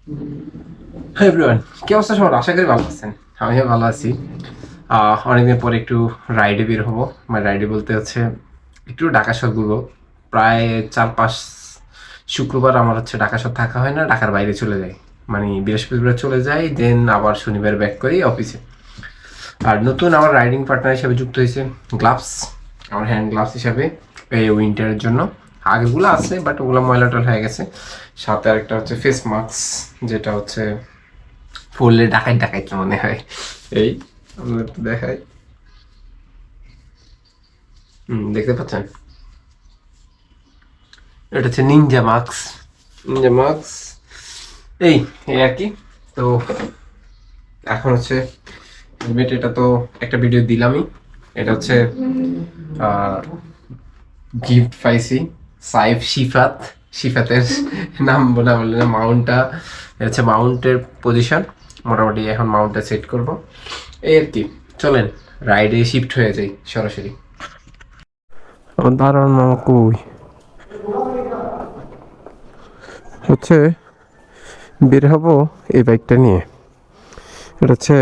হ্যাঁ এভরিওয়ান, কি অবস্থা সবার? আশা করি ভালো আছেন। আমিও ভালো আছি। অনেকদিন পরে একটু রাইডে বের হবো। মানে রাইডে বলতে হচ্ছে একটু ঢাকা শহর ঘুরবো। প্রায় 4-5 শুক্রবার আমার হচ্ছে ঢাকা শহর থাকা হয় না, ঢাকার বাইরে চলে যাই। মানে বৃহস্পতিবার চলে যাই, দেন আবার শনিবার ব্যাক করি অফিসে। আর নতুন আমার রাইডিং পার্টনার হিসাবে যুক্ত হয়েছে গ্লাভস, আমার হ্যান্ড গ্লাভস হিসাবে, এই উইন্টারের জন্য। আগেগুলো আছে বাট ওগুলো ময়লা টল হয়ে গেছে। সাথে আরেকটা হচ্ছে ফেস মাস্ক, যেটা হচ্ছে পড়লে ডাকাইত ডাকাইত মনে হয়। এই আমরা একটু দেখাই, দেখতে পাচ্ছেন? এটা হচ্ছে নিনজা মাস্ক। নিনজা মাস্ক এই এই আর কি। তো এখন হচ্ছে হেলমেট, এটা তো একটা ভিডিও দিলামই। এটা হচ্ছে গিফট পাইছি সাইফ শিফাত। শিফাতের নাম বলা বললে না, মাউন্টটা হচ্ছে মাউন্টের পজিশন। মোটামুটি এখন মাউন্টটা সেট করব, এই আর কি। চলেন রাইডে শিফট হয়ে যাই সরাসরি। দাঁড়ান মামা কই হচ্ছে বের হবো এই বাইকটা নিয়ে। এটা হচ্ছে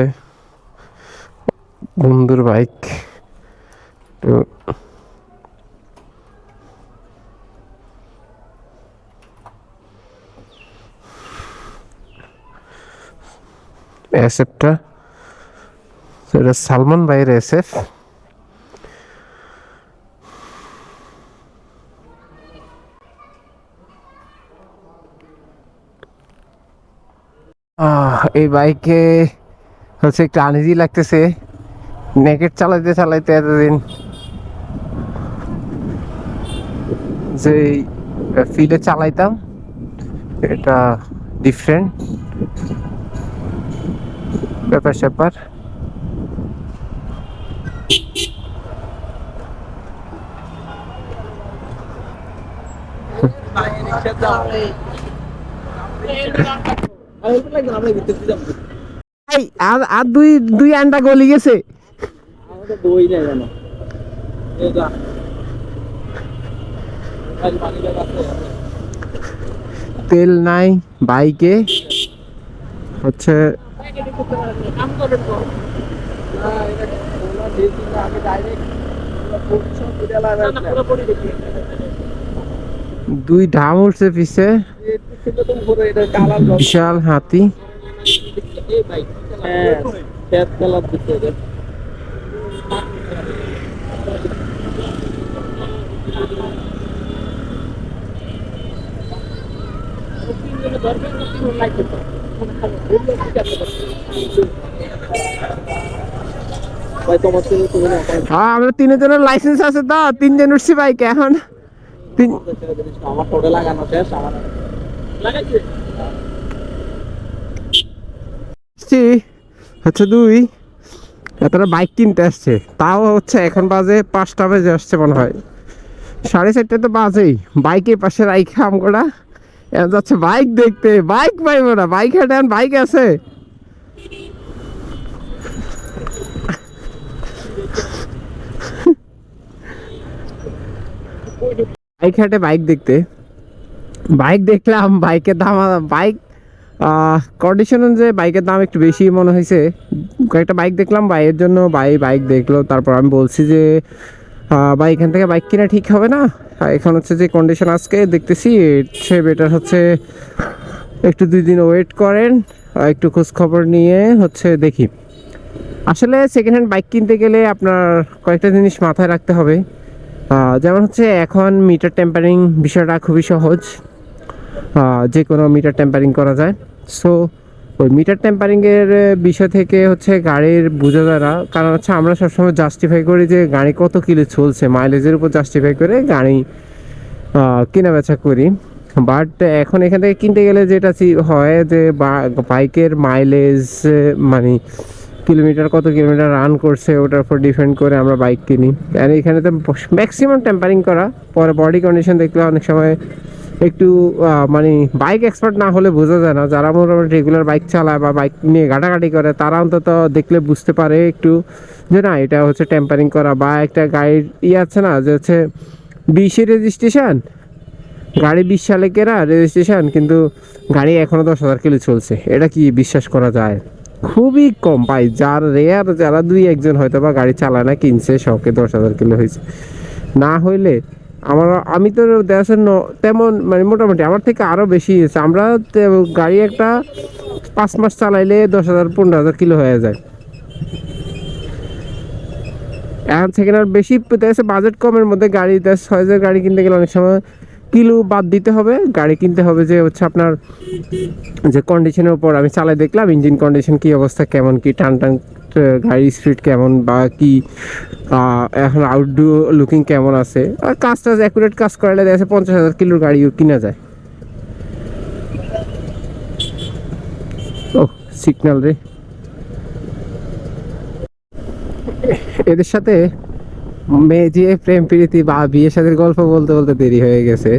বন্ধুর বাইক। তো এসএফটা, এটা সালমান ভাইয়ের এসএফ। এই বাইকে হচ্ছে একটু আনইজি লাগতেছে। নেকেট চালাইতে চালাইতে এতদিন যে ফিল্ডে চালাইতাম, এটা ডিফারেন্ট ব্যাপার স্যাপার। আর আর দুই দুই আন্ডা গলি গেছে। তেল নাই বাইকে, হচ্ছে দুই ধাম উঠছে পিছে, বিশাল হাতি। হ্যাঁ আমরা তিনজনের লাইসেন্স আছে, তো তিনজন উঠছি বাইকে এখন। হচ্ছে দুই তারা বাইক কিনতে আসছে, তাও হচ্ছে এখন বাজে 5টা বেজে আসছে মনে হয়, 4:30 তো বাজেই। বাইকের পাশে রাইখা আমগোড়া এখন যাচ্ছে বাইক দেখতে। বাইক পাইবো না, বাইক হাটে এখন বাইক আছে। বাইক হাটে বাইক দেখতে, বাইক দেখলাম বাইকের দাম, বাইক কন্ডিশন অনুযায়ী বাইকের দাম একটু বেশি মনে হয়েছে। কয়েকটা বাইক দেখলাম, বাইয়ের জন্য বাইক দেখলো। তারপর আমি বলছি যে ভাই এখান থেকে বাইক কিনা ঠিক হবে না, এখন হচ্ছে যে কন্ডিশন আজকে দেখতেছি সে বেটার হচ্ছে একটু 2 দিন ওয়েট করেন, একটু খোঁজ খবর নিয়ে হচ্ছে দেখি। আসলে সেকেন্ড হ্যান্ড বাইক কিনতে গেলে আপনার কয়েকটা জিনিস মাথায় রাখতে হবে। যেমন হচ্ছে এখন মিটার টেম্পারিং বিষয়টা খুবই সহজ, যে কোনো মিটার টেম্পারিং করা যায়। সো ওই মিটার টেম্পারিংয়ের বিষয় থেকে হচ্ছে গাড়ির বোঝা যায় না, কারণ হচ্ছে আমরা সবসময় জাস্টিফাই করি যে গাড়ি কত কিলো চলছে, মাইলেজের উপর জাস্টিফাই করে গাড়ি কেনা বেচা করি। বাট এখন এখান থেকে কিনতে গেলে যেটা হয় যে বাইকের মাইলেজ, মানে কিলোমিটার কত কিলোমিটার রান করছে ওটার উপর ডিপেন্ড করে আমরা বাইক কিনি। আর এখানে তো ম্যাক্সিমাম টেম্পারিং করা, পরে বডি কন্ডিশন দেখলে অনেক সময় একটু মানে বাইক এক্সপার্ট না হলে বোঝা যায় না। যারা মোটামুটি রেগুলার বাইক চালায় বা বাইক নিয়ে ঘাটাঘাটি করে তারা অন্তত দেখলে বুঝতে পারে একটু যে না এটা হচ্ছে টেম্পারিং করা। বা একটা গাড়ির আছে না যে হচ্ছে 20 রেজিস্ট্রেশন, গাড়ি 20 সালে কেনা রেজিস্ট্রেশন, কিন্তু গাড়ি এখনো 10,000 কিলো চলছে। এটা কি বিশ্বাস করা যায়? খুবই কম ভাই, যার রেয়ার, যারা দুই একজন হয়তো বা গাড়ি চালায় না, কিনছে শখে 10,000 কিলো হয়েছে। না হইলে আমি তো দেখাশোনা তেমন, মানে মোটামুটি আমার থেকে আরও বেশি হয়েছে। আমরা গাড়ি একটা 5 মাস চালাইলে 10,000 15,000 কিলো হয়ে যায়। এখন থেকে আর বেশি দেখা বাজেট কমের মধ্যে গাড়ি 6,000 গাড়ি কিনতে গেলে অনেক সময় কিলো বাদ দিতে হবে। গাড়ি কিনতে হবে যে হচ্ছে আপনার যে কন্ডিশনের উপর। আমি চালাই দেখলাম ইঞ্জিন কন্ডিশন কি অবস্থা, কেমন কি টান টান, গাড়ির স্পিড কেমন বা কি, এখন আউটডোর লুকিং কেমন আছে। আর কাজ টাজ অ্যাকুরেট কাজ করালে দেখা যাচ্ছে 50,000 কিলোর গাড়িও কিনা যায়। ও সিগন্যাল রে, এদের সাথে মেয়ে যে প্রেম প্রীতি বা বিয়ের সাথে গল্প বলতে বলতে দেরি হয়ে গেছে।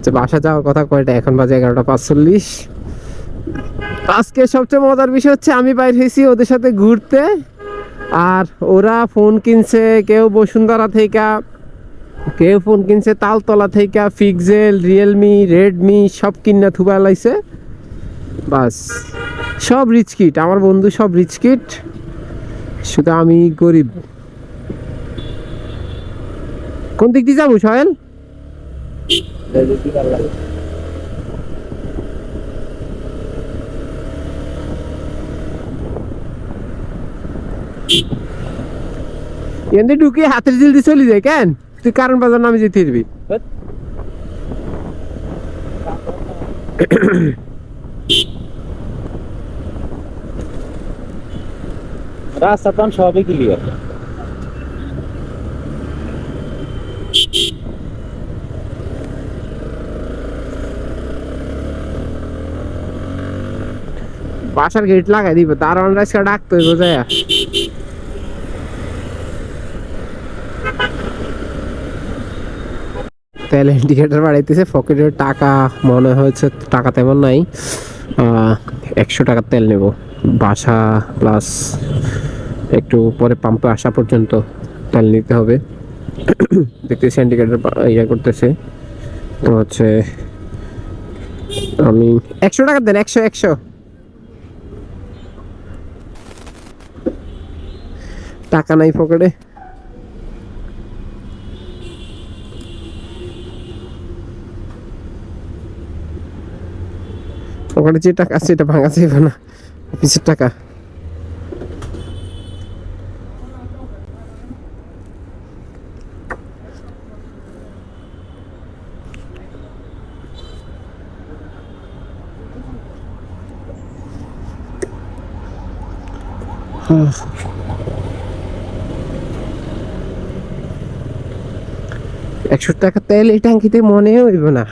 যে বাসা যাওয়ার কথা কয়টা, এখন বাজে 11:45। আজকে সবচেয়ে মজার বিষয় হচ্ছে আমি বাইর হয়েছি ওদের সাথে ঘুরতে, আর ওরা ফোন কিনছে, কেউ বসুন্ধরা থেকে, কেউ ফোন কিনছে তালতলা থেকে, পিক্সেল, রিয়েলমি, রেডমি সব কিনা থুবা লাইছে। বাস, সব রিচ কিট, আমার বন্ধু সব রিচ কিট, শুধু আমি গরিব। কোন দিক দিয়ে যাবো সোহেল? এনে ঢুকে হাতের জিল দিয়ে চলে যায় কেন? তুই কারণ বাজার নামে যেতে পারবি। রাস্তা তো সবই ক্লিয়ার। বাসার গেট লাগাই দিব, তার অনরাইজকে ডাকতে হইব যায়। তেল ইন্ডিকেটার বাড়াইতেছে, পকেটের টাকা মনে হয়েছে টাকা তেমন নাই। 100 টাকার তেল নেব বাসা প্লাস একটু পরে পাম্পে আসা পর্যন্ত তেল নিতে হবে। দেখতেছি ইন্ডিকেটার ইয়ে করতেছে, তো হচ্ছে আমি 100 টাকা দেন, 100 টাকা নাই পকেটে। পকেটে যে টাকা আছে এটা ভাঙা যাবে না, অফিসের টাকা। একশো টাকা তেল এই ট্যাঙ্কিতে মনে হইব না।